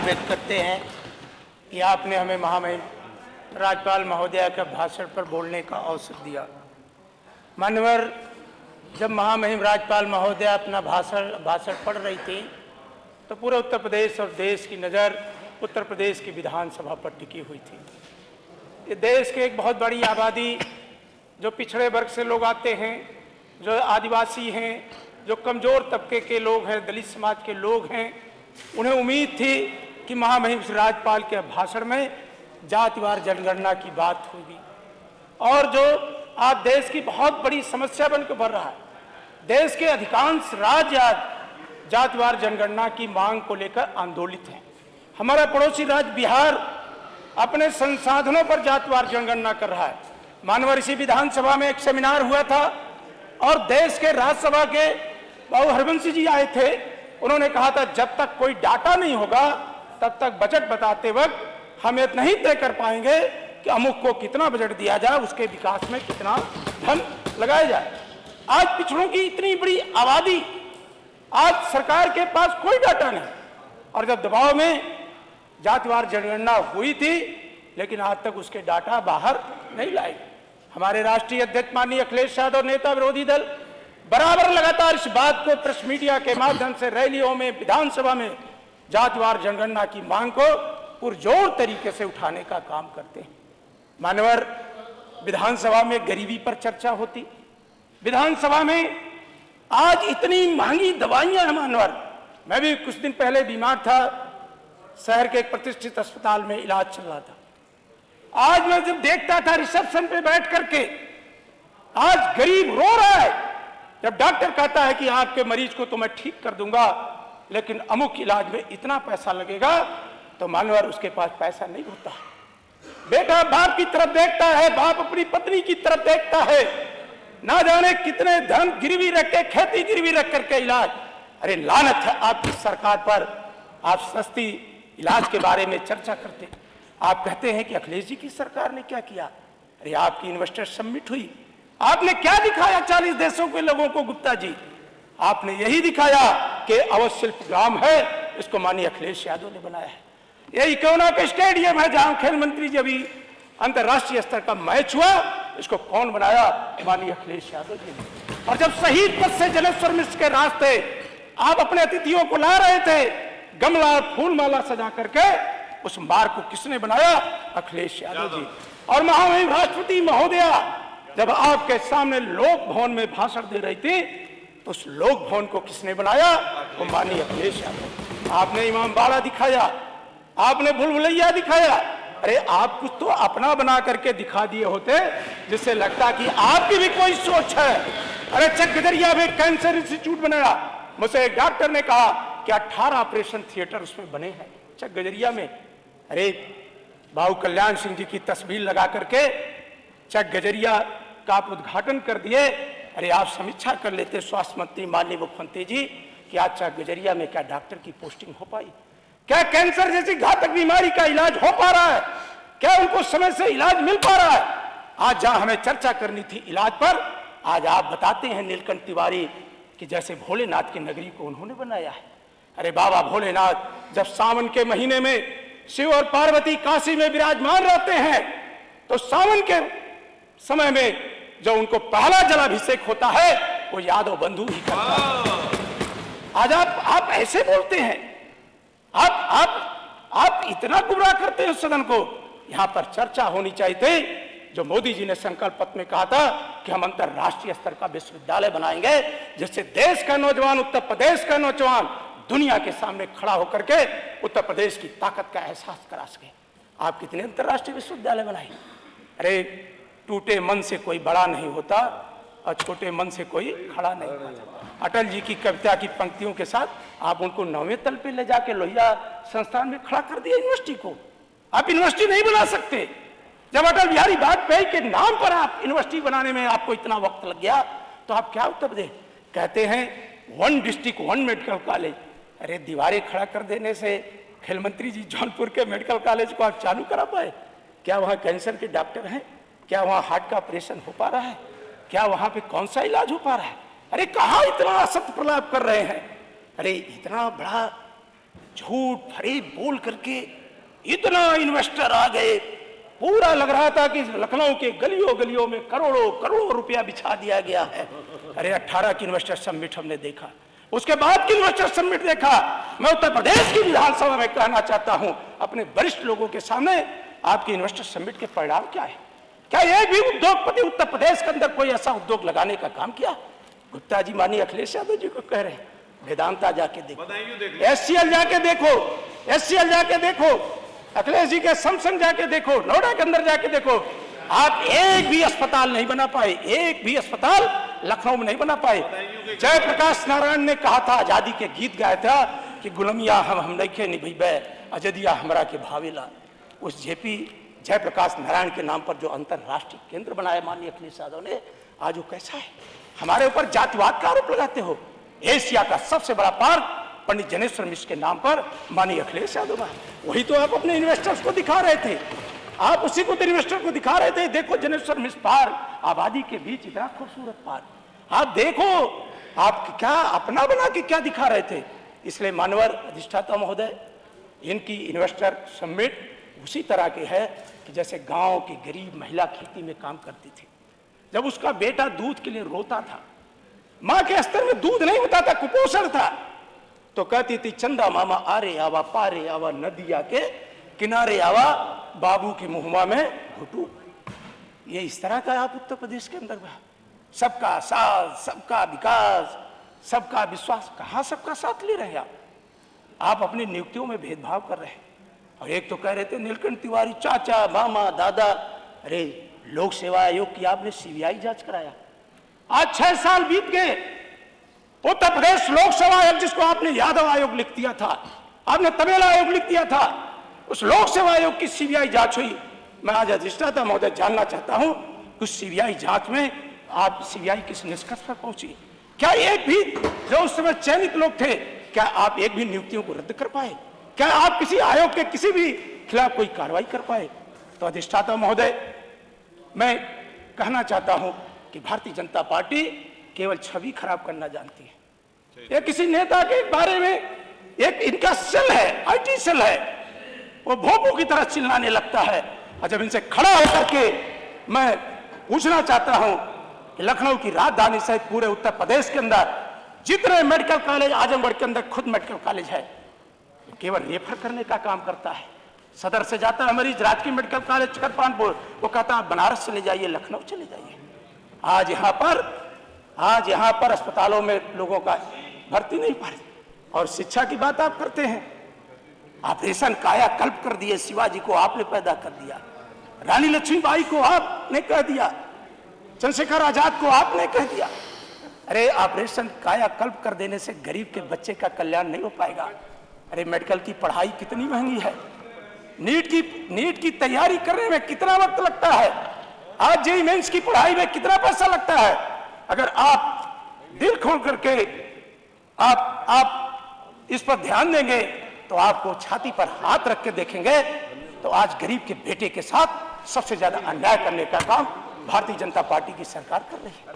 व्यक्त करते हैं कि आपने हमें महामहिम राज्यपाल महोदया के भाषण पर बोलने का अवसर दिया। मान्यवर, जब महामहिम राज्यपाल महोदया अपना भाषण पढ़ रही थी तो पूरे उत्तर प्रदेश और देश की नज़र उत्तर प्रदेश की विधानसभा पर टिकी हुई थी। ये देश के एक बहुत बड़ी आबादी, जो पिछड़े वर्ग से लोग आते हैं, जो आदिवासी हैं, जो कमज़ोर तबके के लोग हैं, दलित समाज के लोग हैं, उन्हें उम्मीद थी कि महामहिम राज्यपाल के भाषण में जातिवार जनगणना की बात होगी। और जो आज देश की बहुत बड़ी समस्या बनकर बढ़ रहा है, देश के अधिकांश राज्य आज जातिवार जनगणना की मांग को लेकर आंदोलित हैं। हमारा पड़ोसी राज्य बिहार अपने संसाधनों पर जातिवार जनगणना कर रहा है। मानवर, इसी विधानसभा में एक सेमिनार हुआ था और देश के राज्यसभा के बाबू हरबंशी जी आए थे। उन्होंने कहा था जब तक कोई डाटा नहीं होगा तब तक बजट बताते वक्त हम ये नहीं तय कर पाएंगे कि अमुक को कितना बजट दिया जाए, उसके विकास में कितना धन लगाया जाए। आज पिछड़ों की इतनी बड़ी आबादी, आज सरकार के पास कोई डाटा नहीं, और जब दबाव में जातिवार जनगणना हुई थी लेकिन आज तक उसके डाटा बाहर नहीं लाए। हमारे राष्ट्रीय अध्यक्ष माननीय अखिलेश यादव, नेता विरोधी दल, बराबर लगातार इस बात को प्रेस मीडिया के माध्यम से, रैलियों में, विधानसभा में जातिवार जनगणना की मांग को पुरजोर तरीके से उठाने का काम करते हैं। मान्यवर, विधानसभा में गरीबी पर चर्चा होती, विधानसभा में आज इतनी महंगी दवाइयां हैं। मान्यवर, मैं भी कुछ दिन पहले बीमार था, शहर के एक प्रतिष्ठित अस्पताल में इलाज चल रहा था। आज मैं जब देखता था रिसेप्शन पे बैठ करके, आज गरीब रो रहा है जब डॉक्टर कहता है कि आपके मरीज को तो मैं ठीक कर दूंगा लेकिन अमुक इलाज में इतना पैसा लगेगा, तो मान्यवर उसके पास पैसा नहीं होता। बेटा बाप की तरफ देखता है, बाप अपनी पत्नी की तरफ देखता है, ना जाने कितने धन गिरवी रख के, खेती गिरवी रख करके इलाज। अरे लानत है आपकी सरकार पर। आप सस्ती इलाज के बारे में चर्चा करते, आप कहते हैं कि अखिलेश जी की सरकार ने क्या किया। अरे आपकी इन्वेस्टर समिट हुई, आपने क्या दिखाया 40 देशों के लोगों को? गुप्ता जी, आपने यही दिखाया कि अवध शिल्प ग्राम है, इसको माननीय अखिलेश यादव ने बनाया है। यही कोना का स्टेडियम है जहां खेल मंत्री जी अभी अंतर्राष्ट्रीय स्तर का मैच हुआ, इसको कौन बनाया? माननीय अखिलेश यादव जी ने। और जब शहीद पथ से जलेश्वर मिश्र के रास्ते आप अपने अतिथियों को ला रहे थे, गमला और फूलमाला सजा करके, उस मार्ग को किसने बनाया? अखिलेश यादव जी। और महामहिम राष्ट्रपति महोदया जब आपके सामने लोक भवन में भाषण दे रही थी तो उस लोक भवन को किसने बनाया? वो माननीय अखिलेश यादव। आपने इमामबाड़ा दिखाया, आपने भूलभुलैया दिखाया। अरे आप कुछ तो अपना बना करके दिखा दिए होते जिससे लगता कि आपकी भी कोई सोच है। अरे चक गजरिया में कैंसर इंस्टीट्यूट बनाया, मुझसे एक डॉक्टर ने कहा कि 18 ऑपरेशन थिएटर उसमें बने हैं चक गजरिया में। अरे बाबू कल्याण सिंह जी की तस्वीर लगा करके चक गजरिया का आप उद्घाटन कर दिए। अरे आप समीक्षा कर लेते स्वास्थ्य मंत्री माननीय मुख्यमंत्री जी कि आज चक गजरिया में क्या डॉक्टर की पोस्टिंग हो पाई? क्या कैंसर जैसी घातक बीमारी का इलाज हो पा रहा है? क्या उनको समय से इलाज मिल पा रहा है? आज जहां हमें चर्चा करनी थी इलाज पर, आज आप बताते हैं नीलकंठ तिवारी कि जैसे भोलेनाथ की नगरी को उन्होंने बनाया है। अरे बाबा भोलेनाथ जब सावन के महीने में शिव और पार्वती काशी में विराजमान रहते हैं तो सावन के समय में जो उनको पहला जलाभिषेक होता है वो यादव बंधु ही करता है। आज आप ऐसे बोलते हैं, आप इतना गुमराह करते हैं सदन को। यहां पर चर्चा होनी चाहिए थी जो मोदी जी ने संकल्प पत्र में कहा था कि हम अंतरराष्ट्रीय स्तर का विश्वविद्यालय बनाएंगे जिससे देश का नौजवान, उत्तर प्रदेश का नौजवान दुनिया के सामने खड़ा होकर के उत्तर प्रदेश की ताकत का एहसास करा सके। आप कितने अंतरराष्ट्रीय विश्वविद्यालय बनाए? अरे टूटे मन से कोई बड़ा नहीं होता और छोटे मन से कोई खड़ा नहीं होता। अटल जी की कविता की पंक्तियों के साथ आप उनको 9वें तल पे ले जाके लोहिया संस्थान में खड़ा कर दिया यूनिवर्सिटी को। आप यूनिवर्सिटी नहीं बना सकते। जब अटल बिहारी वाजपेयी के नाम पर आप यूनिवर्सिटी बनाने में आपको इतना वक्त लग गया तो आप क्या उत्तर दें? कहते हैं 1 डिस्ट्रिक्ट 1 मेडिकल कॉलेज। अरे दीवारें खड़ा कर देने से खेल मंत्री जी जौनपुर के मेडिकल कॉलेज को आप चालू करा पाए? क्या वहाँ कैंसर के डॉक्टर हैं? क्या वहाँ हार्ट का ऑपरेशन हो पा रहा है? क्या वहाँ पे कौन सा इलाज हो पा रहा है? अरे कहाँ इतना असत्य प्रलाप कर रहे हैं? अरे इतना बड़ा झूठ फरेब बोल करके इतना इन्वेस्टर आ गए, पूरा लग रहा था कि लखनऊ के गलियों गलियों में करोड़ों करोड़ों रुपया बिछा दिया गया है। अरे 18 की इन्वेस्टर समिट हमने देखा, उसके बाद की इन्वेस्टर समिट देखा। मैं उत्तर प्रदेश की विधानसभा में कहना चाहता हूं अपने वरिष्ठ लोगों के सामने, आपकी इन्वेस्टर समिट के परिणाम क्या है? क्या एक भी उद्योगपति उत्तर प्रदेश के अंदर कोई ऐसा उद्योग लगाने का काम किया? गुप्ता जी माननीय अखिलेश यादव जी को कह रहे हैं वेदांता जाके देखो, एससीएल जाके देखो, एससीएल जाके देखो, अखिलेश जी के समसंग जाके देखो, नोएडा के अंदर जाके देखो। आप एक भी अस्पताल नहीं बना पाए, एक भी अस्पताल लखनऊ में नहीं बना पाए। जयप्रकाश नारायण ने कहा था, आजादी के गीत गाया था कि गुलामिया हम नहीं निभैबे अजदिया हमरा के भावेला। उस जेपी जयप्रकाश नारायण के नाम पर जो अंतरराष्ट्रीय केंद्र बनाया माननीय अखिलेश यादव ने, आज वो कैसा है? हमारे ऊपर जातिवाद का आरोप लगाते हो। एशिया का सबसे बड़ा पार्क पंडित जनेश्वर मिश्र के नाम पर माननीय अखिलेश यादव है। वही तो आप अपने इन्वेस्टर्स को दिखा रहे थे, आप उसी को इन्वेस्टर को दिखा रहे थे, देखो जनेश्वर मिश्र पार्क, आबादी के बीच इतना खूबसूरत पार्क, आप देखो। आप क्या अपना बना के क्या दिखा रहे थे? इसलिए मानवर अधिष्ठाता महोदय, इनकी इन्वेस्टर समिट उसी तरह के है कि जैसे गांव की गरीब महिला खेती में काम करती थी, जब उसका बेटा दूध के लिए रोता था, मां के स्तर में दूध नहीं होता था, कुपोषण था, तो कहती थी चंदा मामा आरे आवा पारे आवा नदिया के किनारे आवा बाबू की मुहमा में घुटू। ये इस तरह का आप उत्तर प्रदेश के अंदर सबका साथ, सबका विकास, सबका विश्वास, कहां सबका साथ ले रहे हैं आप अपनी नियुक्तियों में भेदभाव कर रहे हैं। और एक तो कह रहे थे नीलकंठ तिवारी चाचा मामा दादा, अरे लोक सेवा आयोग की आपने सीबीआई जांच कराया, आज 6 साल बीत गए। उत्तर प्रदेश लोक सेवा आयोग जिसको आपने यादव आयोग लिख दिया था, आपने तबेला आयोग लिख दिया था, उस लोक सेवा आयोग की सीबीआई जांच हुई। मैं आज अधिष्ठाता महोदय जानना चाहता हूं उस सीबीआई जांच में आप सीबीआई किस निष्कर्ष पर पहुंची? क्या एक भी जो उस समय चयनित लोग थे, क्या आप एक भी नियुक्तियों को रद्द कर पाए? क्या आप किसी आयोग के किसी भी खिलाफ कोई कार्रवाई कर पाए? तो अधिष्ठाता महोदय, मैं कहना चाहता हूं कि भारतीय जनता पार्टी केवल छवि खराब करना जानती है। ये किसी नेता के बारे में एक इनका सेल है, आईटी सेल है, वो भोंपू की तरह चिल्लाने लगता है। और जब इनसे खड़ा होकर के मैं पूछना चाहता हूं कि लखनऊ की राजधानी सहित पूरे उत्तर प्रदेश के अंदर जितने मेडिकल कॉलेज, आजमगढ़ के अंदर खुद मेडिकल कॉलेज है, केवल रेफर करने का काम करता है। सदर से जाता है मरीज राजकीय मेडिकल कॉलेज चकरपानपुर, वो कहता है बनारस चले जाइए, लखनऊ चले जाइए। आज यहाँ पर अस्पतालों में लोगों का भर्ती नहीं पा रही। और शिक्षा की बात आप करते हैं, ऑपरेशन कायाकल्प कर दिए, शिवाजी को आपने पैदा कर दिया, रानी लक्ष्मीबाई को आपने कह दिया, चंद्रशेखर आजाद को आपने कह दिया। अरे ऑपरेशन कायाकल्प कर देने से गरीब के बच्चे का कल्याण नहीं हो पाएगा। अरे मेडिकल की पढ़ाई कितनी महंगी है, नीट की तैयारी करने में कितना वक्त लगता है, आज जेईई मेंस की पढ़ाई में कितना पैसा लगता है। अगर आप दिल खोल करके आप इस पर ध्यान देंगे तो आपको छाती पर हाथ रख के देखेंगे तो आज गरीब के बेटे के साथ सबसे ज्यादा अन्याय करने का काम भारतीय जनता पार्टी की सरकार कर रही है।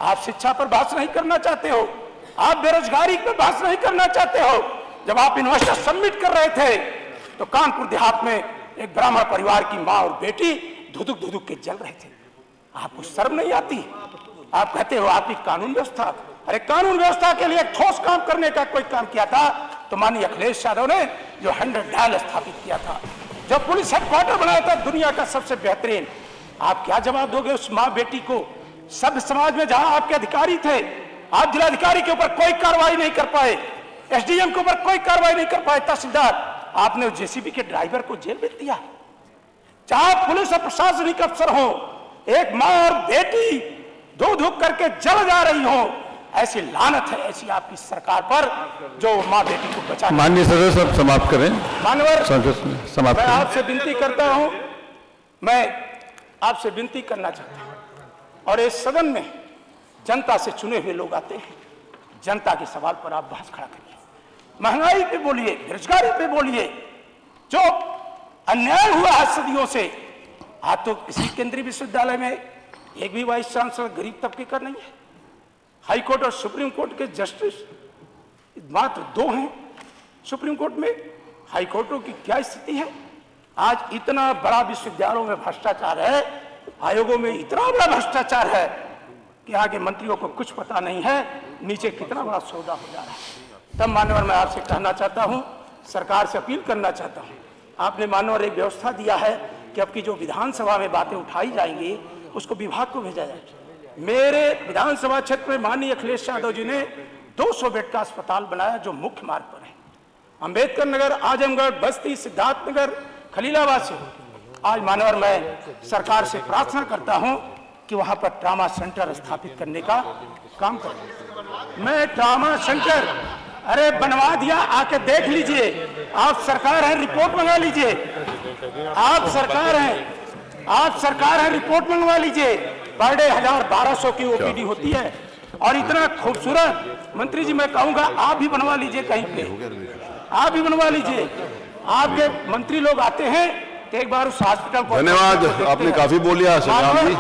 आप शिक्षा पर बहस नहीं करना चाहते हो, आप बेरोजगारी पर बहस नहीं करना चाहते हो। जब आप इन्वेस्टर समिट कर रहे थे तो कानपुर देहात में एक ब्राह्मण परिवार की मां और बेटी धुदुक के जल रहे थे। आपको शर्म नहीं आती? आप कहते हो आपकी कानून व्यवस्था, अरे कानून व्यवस्था के लिए ठोस काम करने का कोई काम किया था तो माननीय अखिलेश यादव ने जो 100 डायल स्थापित किया था, जो पुलिस हेडक्वार्टर बनाया था दुनिया का सबसे बेहतरीन, आप क्या जवाब दोगे उस माँ बेटी को? सभ्य समाज में जहां आपके अधिकारी थे, आप जिलाधिकारी के ऊपर कोई कार्रवाई नहीं कर पाए, एसडीएम के ऊपर कोई कार्रवाई नहीं कर पाए, तहसीलदार आपने उस जेसीबी के ड्राइवर को जेल भेज दिया। चाहे पुलिस और प्रशासनिक अफसर हो, एक मां और बेटी धुक करके जल जा रही हो, ऐसी लानत है ऐसी आपकी सरकार पर जो मां बेटी को बचा। माननीय सदस्य साहब समाप्त करें। मानवर समाप्त मैं आपसे विनती करता हूं, मैं आपसे विनती करना चाहता हूं और इस सदन में जनता से चुने हुए लोग आते हैं, जनता के सवाल पर आप बहस खड़ा करिए, महंगाई पे बोलिए, बेरोजगारी पे बोलिए, जो अन्याय हुआ है सदियों से। आज तो किसी केंद्रीय विश्वविद्यालय में एक भी वाइस चांसलर गरीब तबके का नहीं है। हाई कोर्ट और सुप्रीम कोर्ट के जस्टिस मात्र 2 हैं। सुप्रीम कोर्ट में, हाई कोर्टों की क्या स्थिति है? आज इतना बड़ा विश्वविद्यालयों में भ्रष्टाचार है, आयोगों में इतना बड़ा भ्रष्टाचार है कि आगे मंत्रियों को कुछ पता नहीं है नीचे कितना बड़ा सौदा हो जा रहा है। तब मान्यवर मैं आपसे कहना चाहता हूं, सरकार से अपील करना चाहता हूं, आपने मान्यवर एक व्यवस्था दिया है कि अब की जो विधानसभा में बातें उठाई जाएंगी उसको विभाग को भेजा जाए। मेरे विधानसभा क्षेत्र में माननीय अखिलेश यादव जी ने 200 बेड का अस्पताल बनाया जो मुख्य मार्ग पर है। अंबेडकर नगर, आजमगढ़, बस्ती, सिद्धार्थनगर, खलीलाबाद से आज मानवर मैं सरकार से प्रार्थना करता हूं कि वहां पर ट्रामा सेंटर स्थापित करने का काम करें। मैं ट्रामा सेंटर अरे बनवा दिया, आके देख लीजिए। आप सरकार है, रिपोर्ट मंगा लीजिए। आप सरकार है, रिपोर्ट मंगवा लीजिए। पर डे 1000-1200 की ओपीडी होती है और इतना खूबसूरत। मंत्री जी मैं कहूंगा आप भी बनवा लीजिए, कहीं पे आप भी बनवा लीजिए। आपके मंत्री लोग आते हैं तो एक बार उस हॉस्पिटल को। धन्यवाद, आपने काफी बोल लिया संग्राम जी।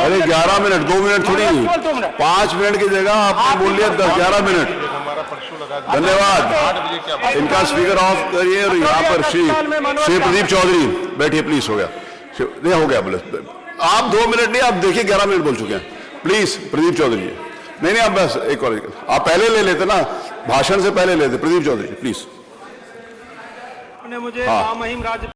अरे 11 मिनट, 2 मिनट थोड़ी, 5 मिनट की जगह आपने बोल लिया 10-11 मिनट। धन्यवाद। इनका स्पीकर ऑफ करिए। और यहाँ पर श्री प्रदीप चौधरी बैठिए प्लीज। हो गया, नहीं हो गया बोले आप 2 मिनट नहीं, आप देखिए 11 मिनट बोल चुके हैं। प्लीज प्रदीप चौधरी। नहीं आप बस एक और, आप पहले ले लेते ना, भाषण से पहले लेते। प्रदीप चौधरी प्लीज। मुझे महामहिम राज्य